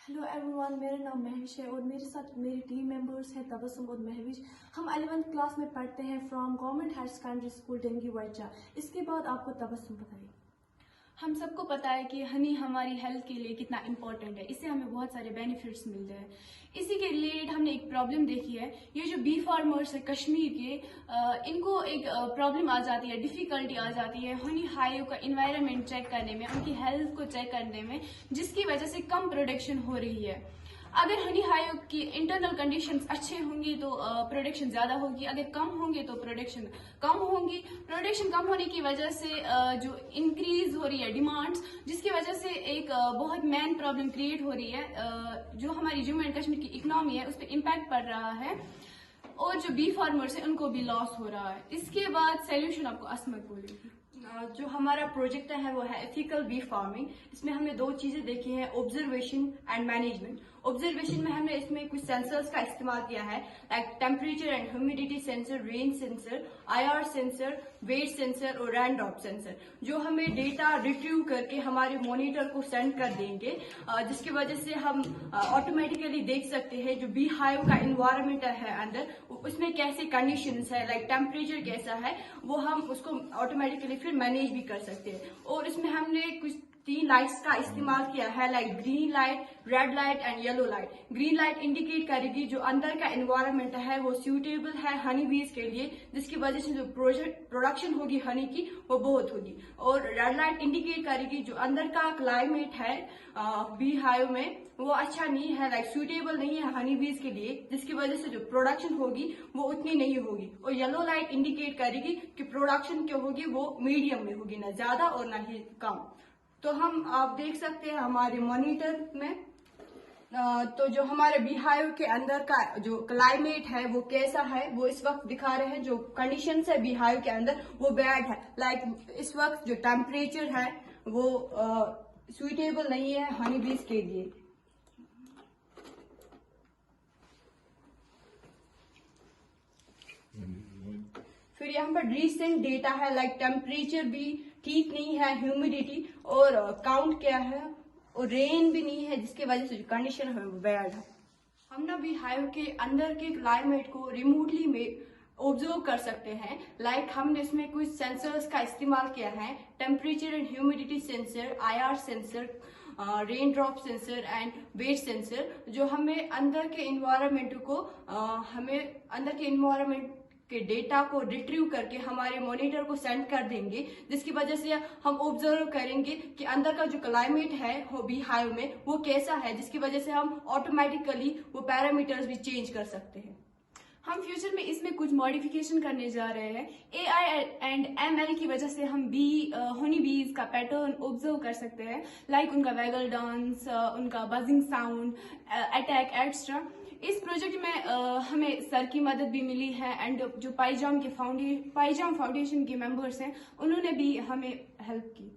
Hello everyone, मेरा नाम महविश है और मेरे साथ मेरी टीम मेंबर्स हैं तबस्सुम और महविश। हम 11th क्लास में पढ़ते हैं from government higher secondary school डेंगी वाइचा। इसके बाद आपको तबस्सुम बताइए। हम सबको पता है कि हनी हमारी हेल्थ के लिए कितना इम्पोर्टेंट है। इससे हमें बहुत सारे बेनिफिट्स मिलते हैं। इसी के रिलेटेड हमने एक प्रॉब्लम देखी है। ये जो बी फार्मर्स है कश्मीर के, इनको एक प्रॉब्लम आ जाती है, डिफिकल्टी आ जाती है हनी हाइव का इन्वायरमेंट चेक करने में, उनकी हेल्थ को चेक करने में, जिसकी वजह से कम प्रोडक्शन हो रही है। अगर हनी हाइव की इंटरनल कंडीशंस अच्छे होंगी तो प्रोडक्शन ज्यादा होगी, अगर कम होंगे तो प्रोडक्शन कम होगी। प्रोडक्शन कम होने की वजह से जो इंक्रीज हो रही है डिमांड्स, जिसकी वजह से एक बहुत मेन प्रॉब्लम क्रिएट हो रही है। जो हमारी जम्मू एंड कश्मीर की इकोनॉमी है उस पर इम्पैक्ट पड़ रहा है और जो बी फार्मर्स है उनको भी लॉस हो रहा है। इसके बाद सोल्यूशन आपको असमत बोलेगी। जो हमारा प्रोजेक्ट है वो है एथिकल बी फार्मिंग। इसमें हमने दो चीजें देखी हैं, ऑब्जर्वेशन एंड मैनेजमेंट। ऑब्जर्वेशन में हमने इसमें कुछ सेंसर्स का इस्तेमाल किया है, like temperature and humidity sensor, rain sensor, IR sensor, weight sensor और रैन ड्रॉप सेंसर, जो हमें डेटा रिट्रीव करके हमारे मॉनिटर को सेंड कर देंगे, जिसकी वजह से हम ऑटोमेटिकली देख सकते हैं जो बी हाइव का इन्वायरमेंट है अंदर, उसमें कैसे कंडीशंस है, लाइक टेम्परेचर कैसा है, वो हम उसको ऑटोमेटिकली फिर मैनेज भी कर सकते हैं। और इसमें हमने कुछ 3 लाइट्स का इस्तेमाल किया है, like green light, red light and yellow light. Green light indicate करेगी जो अंदर का एनवायरनमेंट है वो सूटेबल है हनी बीज के लिए, जिसकी वजह से जो प्रोडक्शन होगी हनी की वो बहुत होगी। और रेड लाइट इंडिकेट करेगी जो अंदर का क्लाइमेट है बी हाइव में वो अच्छा नहीं है, लाइक सूटेबल नहीं है हनी बीज के लिए, जिसकी वजह से जो प्रोडक्शन होगी वो उतनी नहीं होगी। और येलो लाइट इंडिकेट करेगी कि प्रोडक्शन जो होगी वो मीडियम में होगी, ना ज्यादा और ना ही कम। तो हम आप देख सकते हैं हमारे मॉनिटर में, तो जो हमारे बी हाइव के अंदर का जो क्लाइमेट है वो कैसा है वो इस वक्त दिखा रहे हैं। जो कंडीशंस है बी हाइव के अंदर वो बैड है, लाइक इस वक्त जो टेम्परेचर है वो सुइटेबल नहीं है हनी बीज के लिए। फिर यहाँ पर रिसेंट डेटा है, लाइक टेम्परेचर भी ठीक नहीं है, ह्यूमिडिटी और काउंट क्या है, और रेन भी नहीं है, जिसकी वजह से जो कंडीशन है वो बैड है। हम ना भी हाइव के अंदर के क्लाइमेट को रिमोटली में ऑब्जर्व कर सकते हैं, लाइक हमने इसमें कुछ सेंसर्स का इस्तेमाल किया है, temperature and humidity sensor, IR sensor, rain drop sensor and weight sensor, जो हमें अंदर के इन्वायरमेंट को हमें अंदर के इन्वायरमेंट के डेटा को रिट्रीव करके हमारे मॉनिटर को सेंड कर देंगे, जिसकी वजह से हम ऑब्जर्व करेंगे कि अंदर का जो क्लाइमेट है वो बी हाइव में वो कैसा है, जिसकी वजह से हम ऑटोमेटिकली वो पैरामीटर्स भी चेंज कर सकते हैं। हम फ्यूचर में इसमें कुछ मॉडिफिकेशन करने जा रहे हैं। AI एंड ML की वजह से हम हनी बीज का पैटर्न ऑब्जर्व कर सकते हैं, लाइक उनका वैगल डांस, उनका बजिंग साउंड, अटैक एक्स्ट्रा। इस प्रोजेक्ट में हमें सर की मदद भी मिली है एंड जो पाईजाम फाउंडेशन के मेंबर्स हैं उन्होंने भी हमें हेल्प की।